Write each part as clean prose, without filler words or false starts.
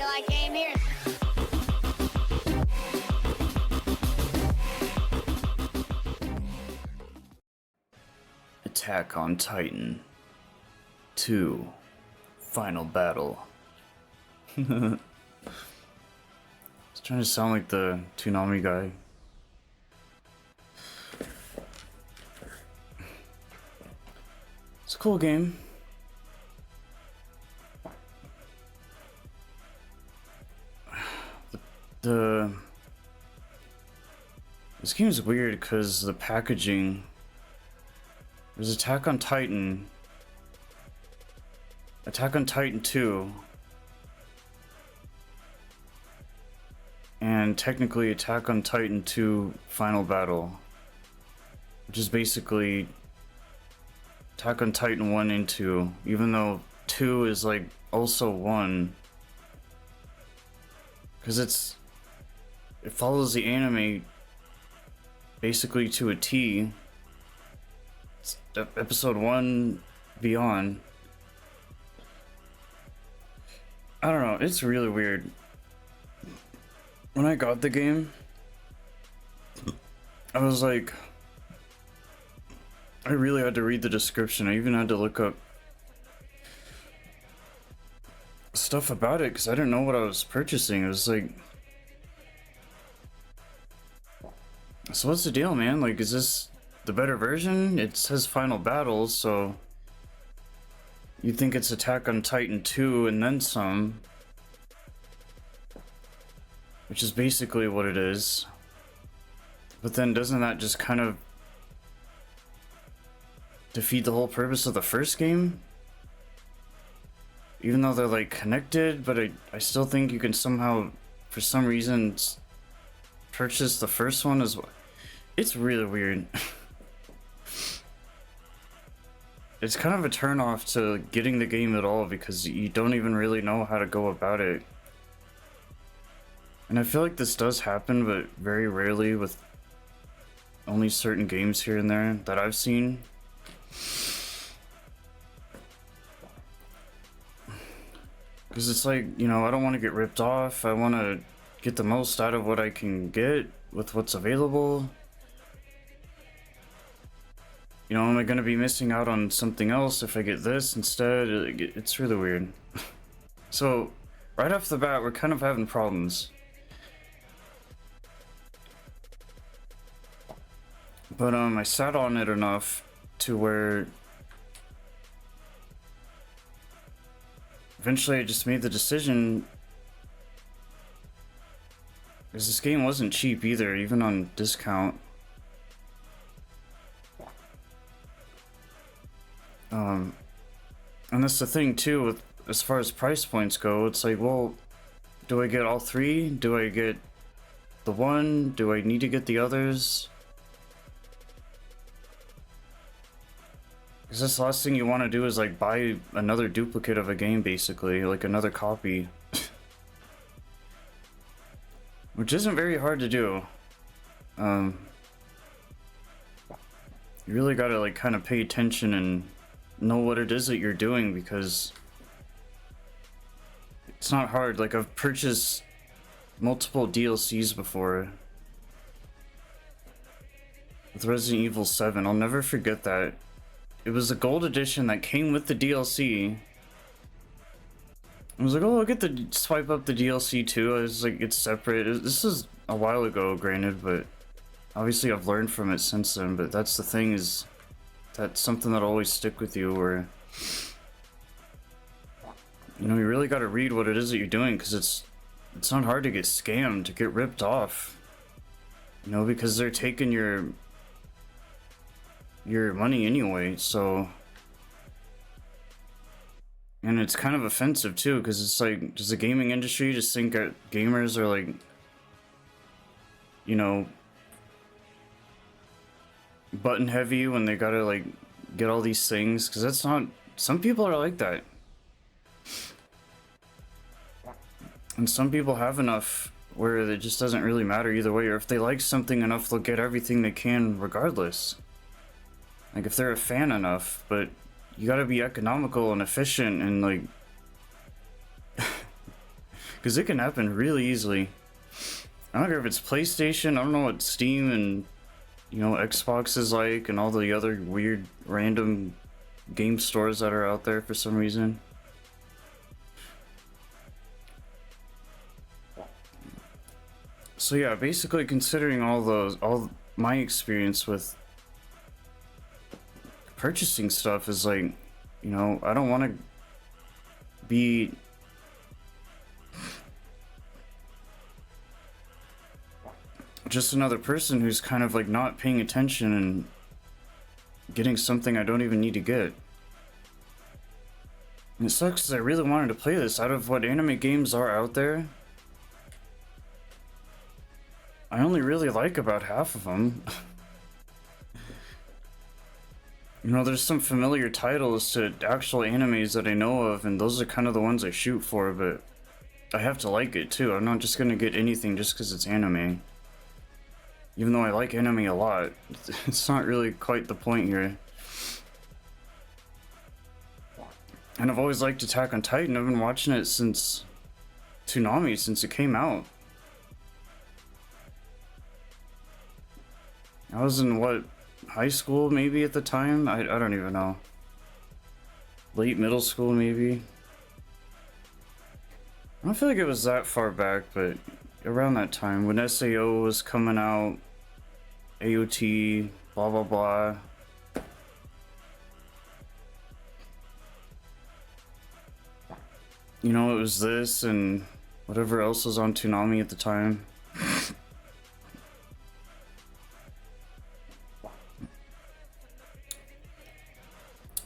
feel like game here. Attack on Titan 2 Final Battle. It's trying to sound like the Toonami guy. It's a cool game. This game is weird because the packaging. There's Attack on Titan, Attack on Titan 2, and technically Attack on Titan 2 Final Battle, which is basically Attack on Titan 1 and 2, even though 2 is like also 1, because it follows the anime basically to a T. Episode 1 beyond. I don't know, it's really weird. When I got the game, I was like, I really had to read the description. I even had to look up stuff about it because I didn't know what I was purchasing. It was like, so what's the deal, man? Like, is this the better version? It says Final Battle, so you think it's Attack on Titan 2 and then some, which is basically what it is. But then doesn't that just kind of defeat the whole purpose of the first game? Even though they're like connected, but I still think you can somehow, for some reason, purchase the first one as well. It's really weird. It's kind of a turn-off to getting the game at all because you don't even really know how to go about it. And I feel like this does happen, but very rarely, with only certain games here and there that I've seen. Because it's like, you know, I don't want to get ripped off. I want to get the most out of what I can get with what's available. You know, am I going to be missing out on something else if I get this instead? It's really weird. So, right off the bat, we're kind of having problems. But, I sat on it enough to where eventually I just made the decision, because this game wasn't cheap either, even on discount. And that's the thing too, with as far as price points go, it's like, well, do I get all three? Do I get the one? Do I need to get the others? Because that's the last thing you want to do is like buy another duplicate of a game, basically, like another copy. Which isn't very hard to do. You really gotta like kind of pay attention and know what it is that you're doing, because it's not hard. Like, I've purchased multiple DLCs before with Resident Evil 7. I'll never forget that. It was a gold edition that came with the DLC. I was like, oh, I'll get the swipe up the DLC too. I was like, it's separate. This is a while ago, granted, but obviously I've learned from it since then. But that's the thing, is that's something that'll always stick with you, where, you know, you really got to read what it is that you're doing, because it's not hard to get scammed, to get ripped off, you know, because they're taking your money anyway. So, and it's kind of offensive too, because it's like, does the gaming industry just think that gamers are like, you know, button heavy when they gotta like get all these things? Because that's not, some people are like that, and some people have enough where it just doesn't really matter either way, or if they like something enough, they'll get everything they can regardless, like if they're a fan enough. But you gotta be economical and efficient, and like Because it can happen really easily. I don't care if it's PlayStation, I don't know what Steam and, you know, Xbox is like, and all the other weird random game stores that are out there for some reason. So yeah, basically considering all my experience with purchasing stuff is like, you know, I don't want to be just another person who's kind of like not paying attention and getting something I don't even need to get. And it sucks because I really wanted to play this. Out of what anime games are out there, I only really like about half of them. You know, there's some familiar titles to actual animes that I know of, and those are kind of the ones I shoot for, but I have to like it too. I'm not just gonna get anything just because it's anime. Even though I like anime a lot, it's not really quite the point here. And I've always liked Attack on Titan. I've been watching it since Toonami, since it came out. I was in, what, high school maybe at the time? I don't even know. Late middle school maybe? I don't feel like it was that far back, but around that time when SAO was coming out, AOT, blah blah blah. You know, it was this and whatever else was on Toonami at the time.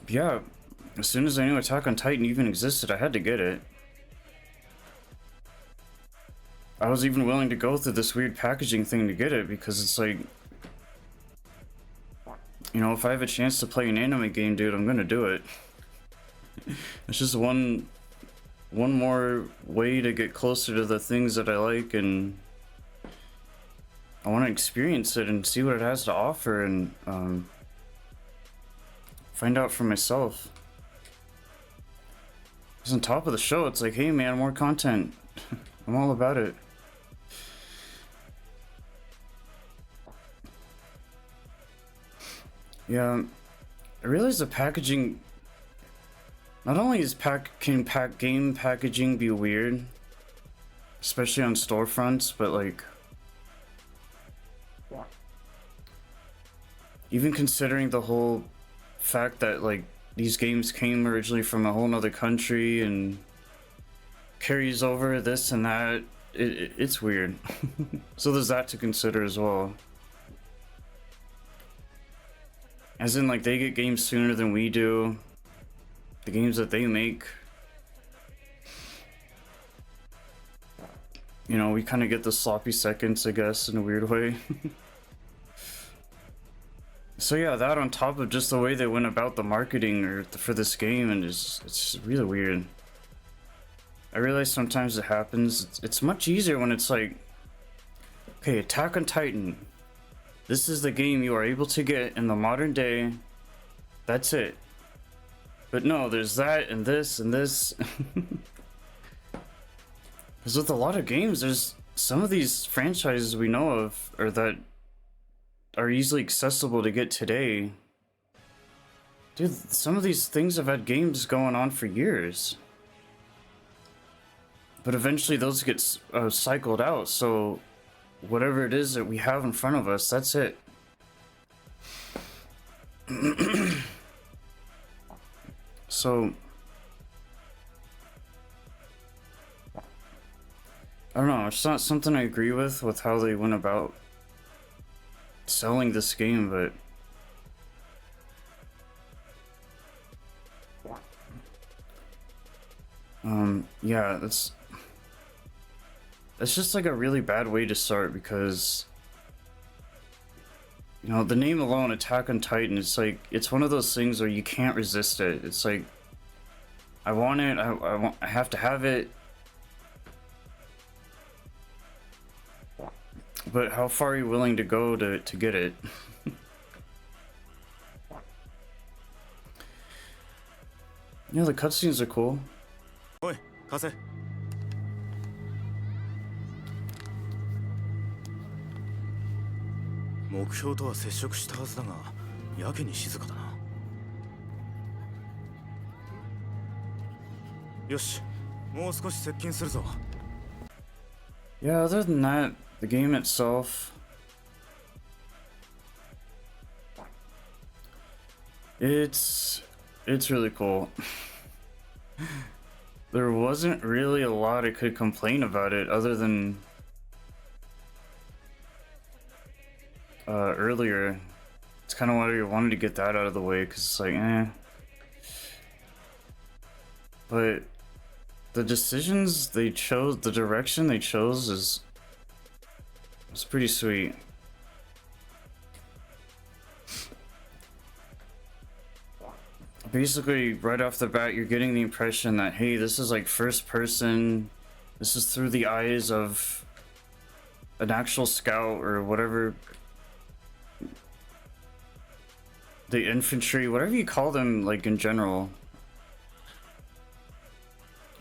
Yeah, as soon as I knew Attack on Titan even existed, I had to get it. I was even willing to go through this weird packaging thing to get it because it's like, you know, if I have a chance to play an anime game, dude, I'm gonna do it. It's just one more way to get closer to the things that I like, and I want to experience it and see what it has to offer, and find out for myself. Because on top of the show, it's like, hey man, more content. I'm all about it. Yeah, I realize the packaging. Not only is game packaging be weird, especially on storefronts, but like, even considering the whole fact that like these games came originally from a whole nother country and carries over this and that, it's weird. So there's that to consider as well. As in, like, they get games sooner than we do. The games that they make, you know, we kind of get the sloppy seconds, I guess, in a weird way. So yeah, that on top of just the way they went about the marketing for this game, and it's really weird. I realize sometimes it happens. It's much easier when it's like, okay, Attack on Titan. This is the game you are able to get in the modern day. That's it. But no, there's that and this and this. Because with a lot of games, there's some of these franchises we know of, or that are easily accessible to get today. Dude, some of these things have had games going on for years. But eventually those get cycled out, so whatever it is that we have in front of us, that's it. So I don't know, it's not something I agree with how they went about selling this game, but yeah, that's just like a really bad way to start, because you know, the name alone, Attack on Titan, it's like, it's one of those things where you can't resist it. It's like, I want it, I have to have it. But how far are you willing to go to get it? Yeah, the cutscenes are cool. Oi, Kase. 目標とは接触したはずだが、やけに静かだな。よし、もう少し接近するぞ。Yeah, other than that, the game itself, it's really cool. There wasn't really a lot I could complain about it other than earlier. It's kind of why I wanted to get that out of the way, because it's like, But the decisions they chose, the direction they chose is pretty sweet. Basically, right off the bat, you're getting the impression that, hey, this is like first person. This is through the eyes of an actual scout or whatever. The infantry, whatever you call them, like in general.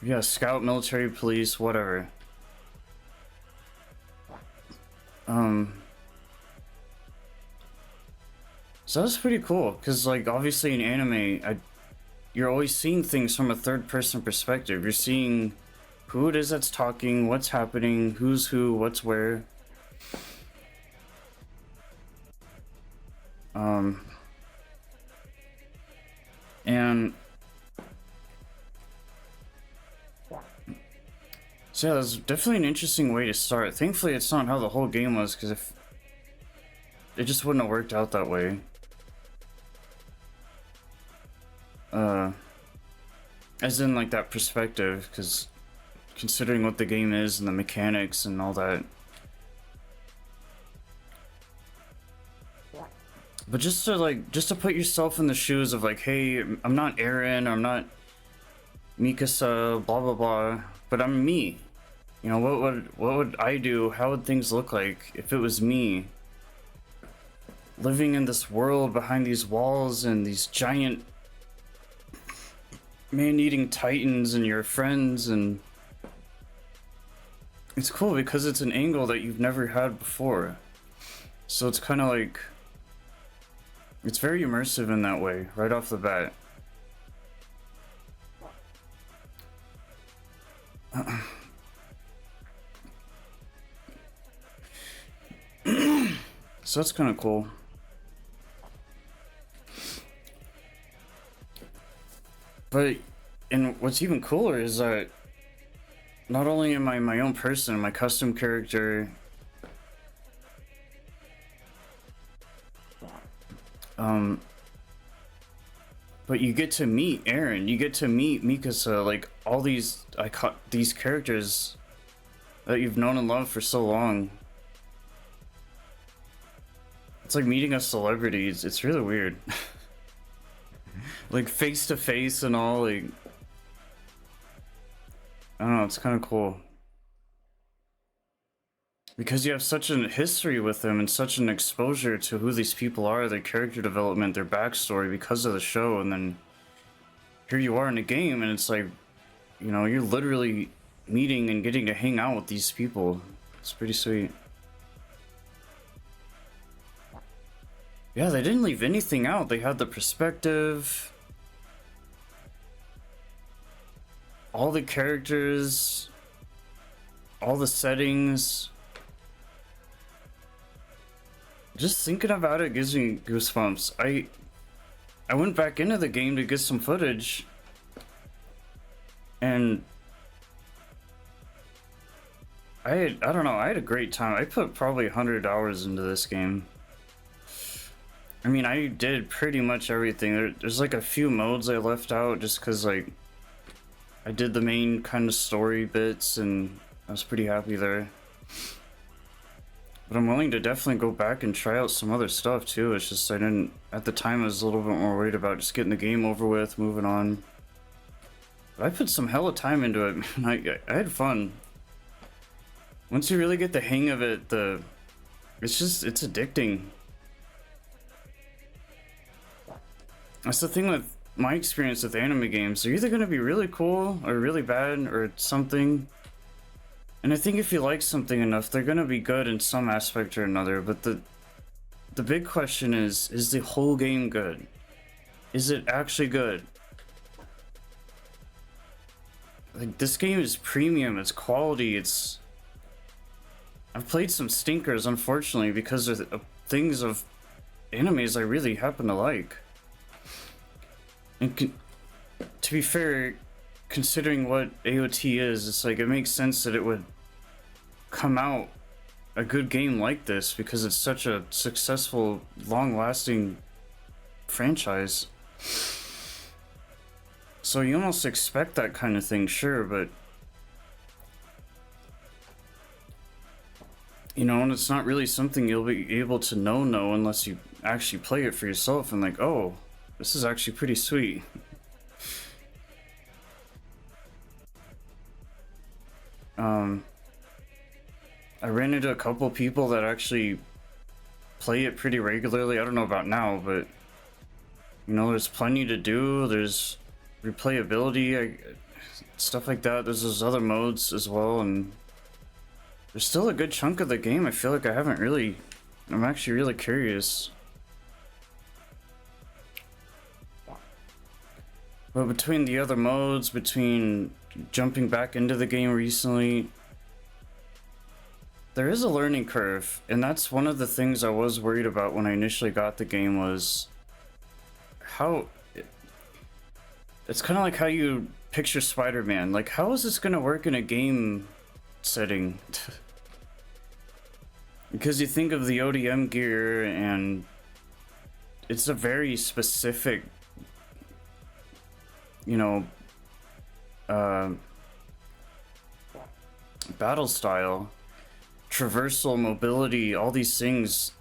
Yeah, scout, military, police, whatever. So that's pretty cool, because like obviously in anime, you're always seeing things from a third-person perspective. You're seeing who it is that's talking, what's happening, who's who, what's where. And so yeah, that's definitely an interesting way to start. Thankfully, it's not how the whole game was, because if it just wouldn't have worked out that way. As in like that perspective, because considering what the game is and the mechanics and all that. But just to put yourself in the shoes of like, hey, I'm not Eren, I'm not Mikasa, blah blah blah, but I'm me. You know, what would I do? How would things look like if it was me? Living in this world behind these walls and these giant man-eating titans and your friends, and it's cool because it's an angle that you've never had before. So it's kind of like, it's very immersive in that way, right off the bat. So that's kind of cool. But, and what's even cooler is that not only am I my own person, my custom character, but you get to meet Eren, you get to meet Mikasa, like all these these characters that you've known and loved for so long. It's like meeting a celebrity. It's really weird. Like face to face and all, like I don't know, it's kind of cool because you have such a history with them and such an exposure to who these people are, their character development, their backstory because of the show, and then here you are in a game and it's like, you know, you're literally meeting and getting to hang out with these people. It's pretty sweet. Yeah, they didn't leave anything out. They had the perspective, all the characters, all the settings. Just thinking about it gives me goosebumps. I went back into the game to get some footage, and I don't know, I had a great time. I put probably 100 hours into this game. I mean, I did pretty much everything. There's like a few modes I left out just because like I did the main kind of story bits and I was pretty happy there. But I'm willing to definitely go back and try out some other stuff too. It's just I didn't, at the time I was a little bit more worried about just getting the game over with, moving on. But I put some hella time into it, man. I had fun. Once you really get the hang of it, it's addicting. That's the thing with my experience with anime games. They're either going to be really cool or really bad or something. And I think if you like something enough, they're going to be good in some aspect or another. But the the big question is the whole game good? Is it actually good? Like, this game is premium, it's quality, it's... I've played some stinkers, unfortunately, because of things of animes I really happen to like. And to be fair, considering what AOT is, it's like, it makes sense that it would come out a good game like this because it's such a successful, long-lasting franchise. So you almost expect that kind of thing, sure, but you know, and it's not really something you'll be able to know unless you actually play it for yourself and like, oh, this is actually pretty sweet. I ran into a couple people that actually play it pretty regularly. I don't know about now, but you know, there's plenty to do. There's replayability, stuff like that. There's those other modes as well, and there's still a good chunk of the game I feel like I haven't really... I'm actually really curious. But between the other modes, between jumping back into the game recently, there is a learning curve, and that's one of the things I was worried about when I initially got the game was how... It's kind of like how you picture Spider-Man. Like, how is this going to work in a game setting? Because you think of the ODM gear, and it's a very specific, you know, battle style, traversal, mobility, all these things.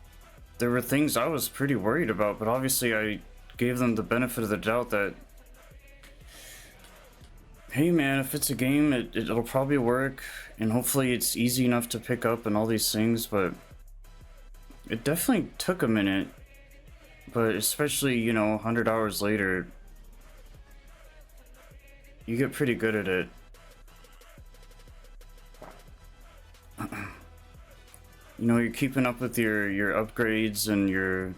There were things I was pretty worried about, but obviously I gave them the benefit of the doubt that, hey man, if it's a game, it'll probably work, and hopefully it's easy enough to pick up and all these things, but it definitely took a minute. But especially, you know, 100 hours later, you get pretty good at it. You know, you're keeping up with your upgrades and your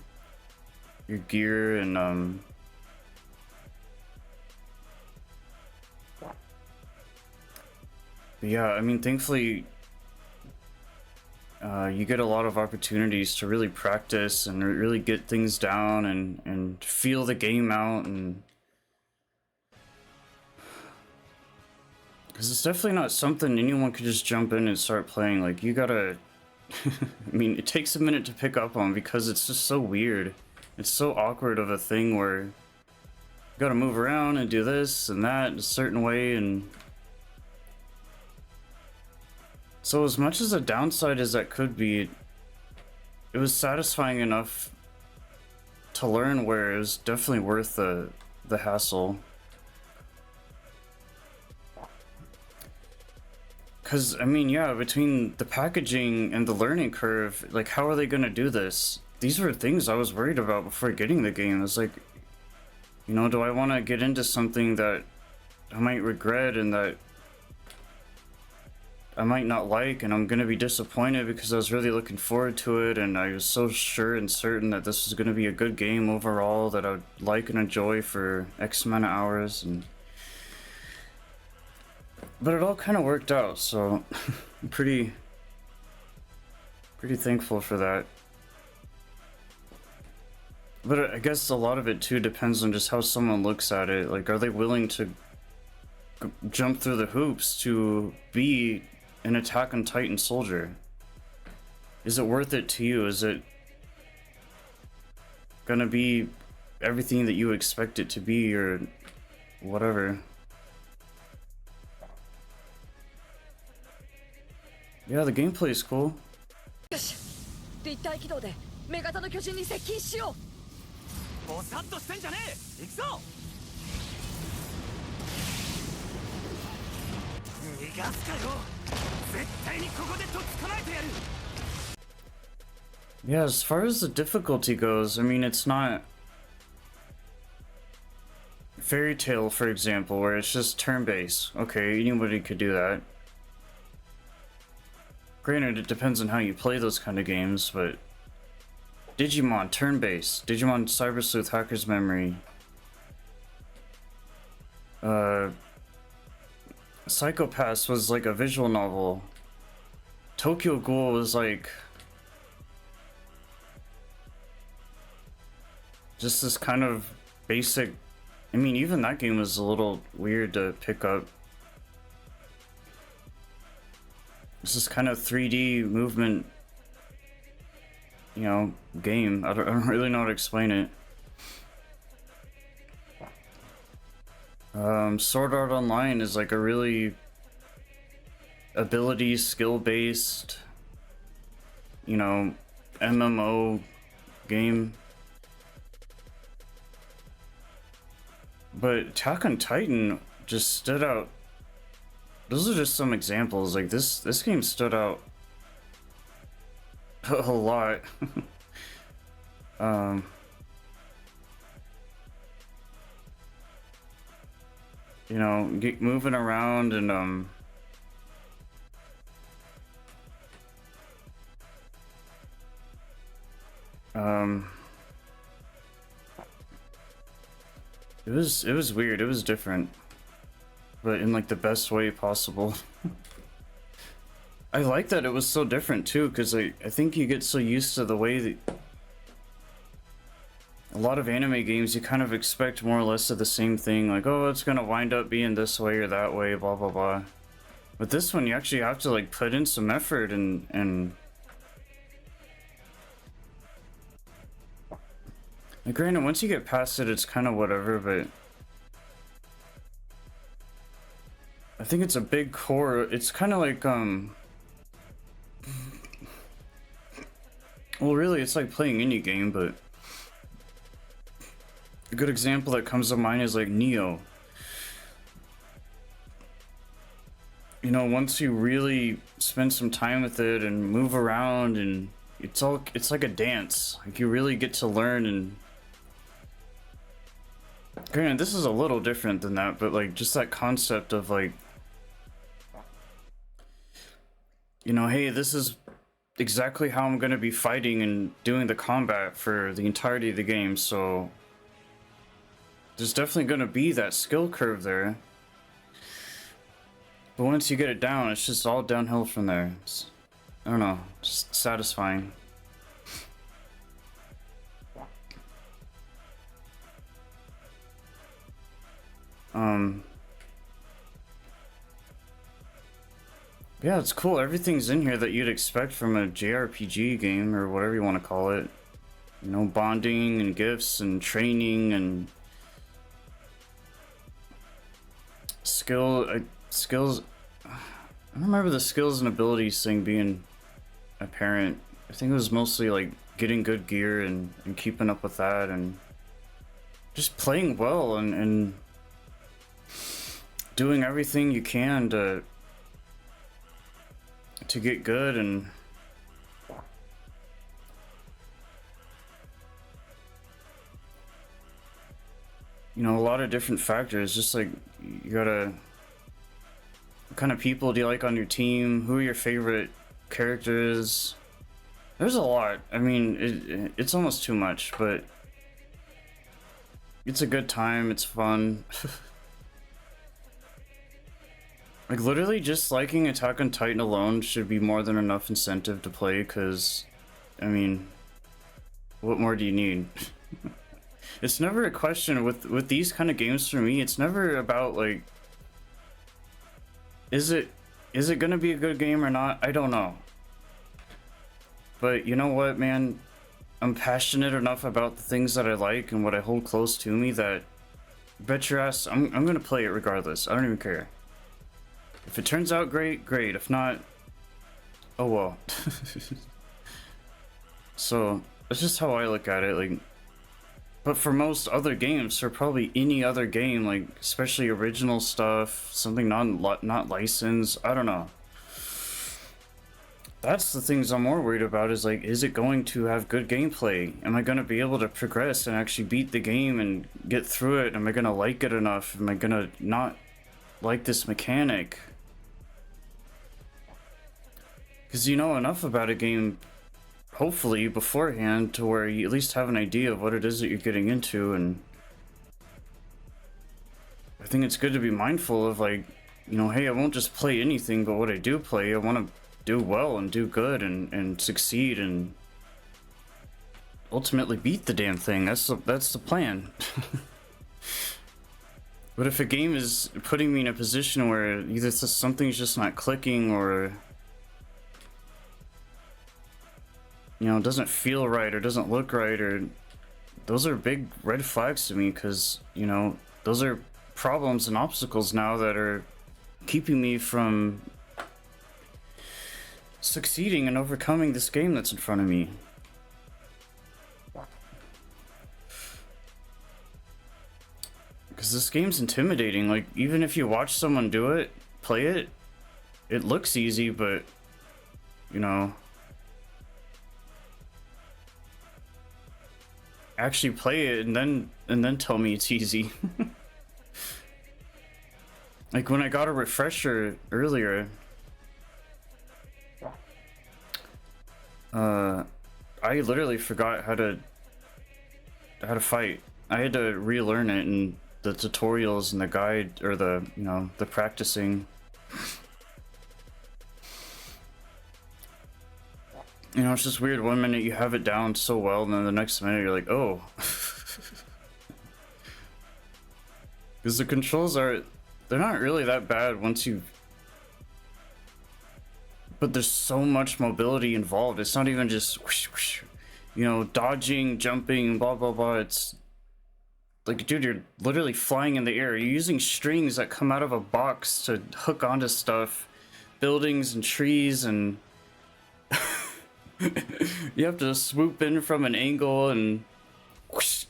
gear, and but yeah, I mean, thankfully you get a lot of opportunities to really practice and really get things down and feel the game out, and because it's definitely not something anyone could just jump in and start playing. Like, you gotta I mean, it takes a minute to pick up on because it's just so weird. It's so awkward of a thing where you gotta move around and do this and that in a certain way, and so as much as a downside as that could be, it was satisfying enough to learn where it was definitely worth the hassle. Because, I mean, yeah, between the packaging and the learning curve, like, how are they going to do this? These were things I was worried about before getting the game. It's like, you know, do I want to get into something that I might regret and that I might not like, and I'm going to be disappointed because I was really looking forward to it, and I was so sure and certain that this was going to be a good game overall that I would like and enjoy for X amount of hours, and... But it all kind of worked out, so I'm pretty thankful for that. But I guess a lot of it too depends on just how someone looks at it. Like, are they willing to jump through the hoops to be an Attack on Titan soldier? Is it worth it to you? Is it gonna be everything that you expect it to be, or whatever? Yeah, the gameplay is cool. よし、立体軌道で女型の巨人に接近しよう。ボサッとしてんじゃねえ。行くぞ。逃がすかよ。絶対にここでとっ捕まえてやる。Yeah, as far as the difficulty goes, I mean, it's not Fairy Tail, for example, where it's just turn-based. Okay, anybody could do that. Granted, it depends on how you play those kind of games, but Digimon turn-based. Digimon Cyber Sleuth Hacker's Memory. Psychopaths was like a visual novel. Tokyo Ghoul was like just this kind of basic. I mean, even that game was a little weird to pick up. It's this kind of 3D movement, you know, game. I don't really know how to explain it. Sword Art Online is like a really ability skill based, you know, MMO game. But Attack on Titan just stood out. Those are just some examples. Like this game stood out a lot. You know, moving around and it was weird. It was different, but in like the best way possible. I like that it was so different too, because I think you get so used to the way that a lot of anime games, you kind of expect more or less of the same thing, like, oh, it's gonna wind up being this way or that way, blah blah blah. But this one, you actually have to like put in some effort and like, granted, once you get past it, it's kind of whatever, but I think it's a big core. It's kind of like well, really, it's like playing any game, but a good example that comes to mind is like Neo. You know, once you really spend some time with it and move around, and it's like a dance. Like, you really get to learn. And granted, this is a little different than that, but like just that concept of like, you know, hey, this is exactly how I'm going to be fighting and doing the combat for the entirety of the game, so there's definitely going to be that skill curve there. But once you get it down, it's just all downhill from there. It's, I don't know, just satisfying. Yeah, it's cool. Everything's in here that you'd expect from a JRPG game, or whatever you want to call it. You know, bonding and gifts and training and skills. I don't remember the skills and abilities thing being apparent. I think it was mostly like getting good gear and keeping up with that and just playing well and doing everything you can to get good. And you know, a lot of different factors. Just like, you gotta, what kind of people do you like on your team? Who are your favorite characters? There's a lot. I mean, it's almost too much, but it's a good time. It's fun. Like, literally just liking Attack on Titan alone should be more than enough incentive to play, because, I mean, what more do you need? It's never a question with these kind of games for me. It's never about like, is it gonna be a good game or not? I don't know. But you know what, man? I'm passionate enough about the things that I like and what I hold close to me that, bet your ass, I'm gonna play it regardless. I don't even care. If it turns out great, great. If not, oh well. So that's just how I look at it. Like, but for most other games, for probably any other game, like especially original stuff, something not licensed, I don't know. That's the things I'm more worried about, is like, is it going to have good gameplay? Am I going to be able to progress and actually beat the game and get through it? Am I going to like it enough? Am I going to not like this mechanic? Because you know enough about a game, hopefully beforehand, to where you at least have an idea of what it is that you're getting into. And I think it's good to be mindful of, like, you know, hey, I won't just play anything, but what I do play, I want to do well and do good and succeed and ultimately beat the damn thing. That's the plan. But if a game is putting me in a position where either something's just not clicking, or, you know, doesn't feel right or doesn't look right, or those are big red flags to me, because, you know, those are problems and obstacles now that are keeping me from succeeding and overcoming this game that's in front of me. Because this game's intimidating. Like, even if you watch someone do it, play it, it looks easy, but, you know, actually play it and then tell me it's easy. Like, when I got a refresher earlier, I literally forgot how to fight. I had to relearn it, and the tutorials and the guide, or the, you know, the practicing. You know, it's just weird. One minute you have it down so well, and then the next minute you're like, oh. Because the controls they're not really that bad once you... But there's so much mobility involved. It's not even just, whoosh, whoosh, you know, dodging, jumping, blah, blah, blah. It's like, dude, you're literally flying in the air. You're using strings that come out of a box to hook onto stuff, buildings and trees, and you have to swoop in from an angle and whoosh,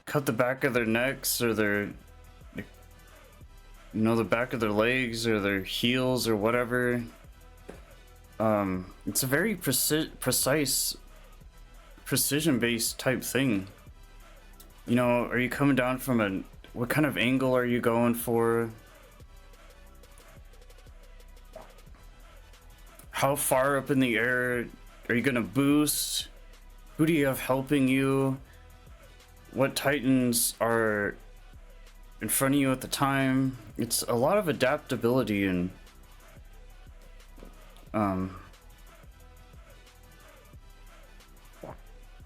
cut the back of their necks, or their, you know, the back of their legs, or their heels, or whatever. It's a very precise, precision-based type thing. You know, are you coming down from what kind of angle are you going for? How far up in the air are you gonna boost? Who do you have helping you? What titans are in front of you at the time? It's a lot of adaptability, and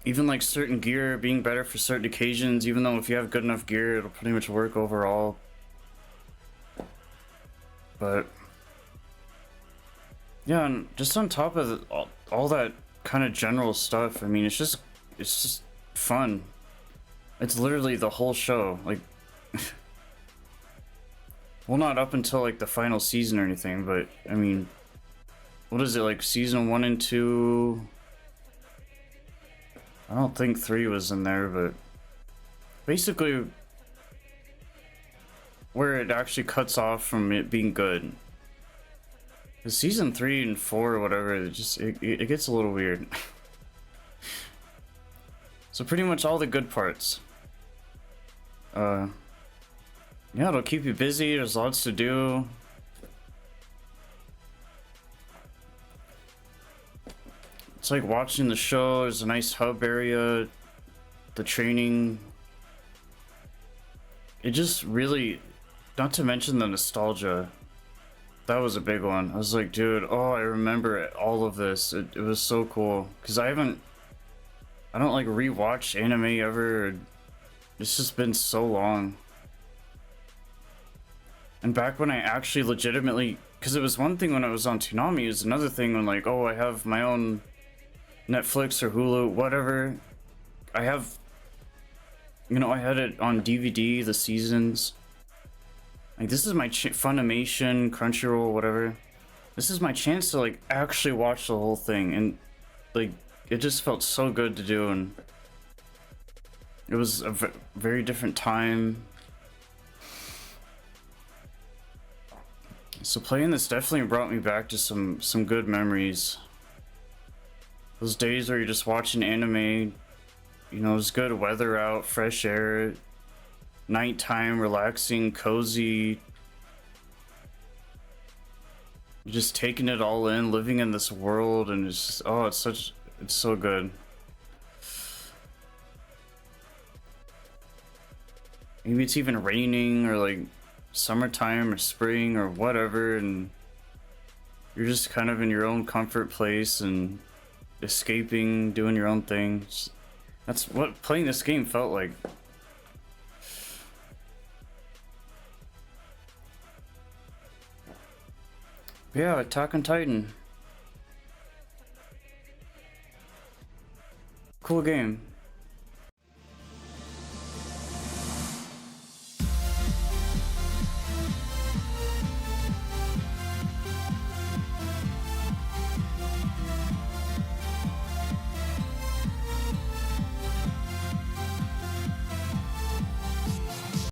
even like certain gear being better for certain occasions, even though if you have good enough gear, it'll pretty much work overall. But yeah, and just on top of all that kind of general stuff, I mean, it's just fun. It's literally the whole show. Like, well, not up until like the final season or anything, but I mean, what is it, like season 1 and 2? I don't think 3 was in there, but basically where it actually cuts off from it being good. Because season 3 and 4 or whatever, it gets a little weird. So pretty much all the good parts. Yeah, it'll keep you busy, there's lots to do. It's like watching the show. There's a nice hub area, the training. It just really, not to mention the nostalgia. That was a big one. I was like, dude, oh, I remember all of this. It was so cool. Because I don't like rewatch anime ever. It's just been so long. And back when I actually legitimately, because it was one thing when I was on Toonami, it was another thing when, like, oh, I have my own Netflix or Hulu, whatever. I have, you know, I had it on DVD, the seasons. Like, this is my Funimation, Crunchyroll, whatever. This is my chance to, like, actually watch the whole thing. And, like, it just felt so good to do. And it was a very different time. So playing this definitely brought me back to some good memories. Those days where you're just watching anime, you know, it was good weather out, fresh air, nighttime, relaxing, cozy. Just taking it all in, living in this world, and it's just, oh, it's so good. Maybe it's even raining or like summertime or spring or whatever, and you're just kind of in your own comfort place and escaping, doing your own thing. That's what playing this game felt like. Yeah, Attack on Titan. Cool game.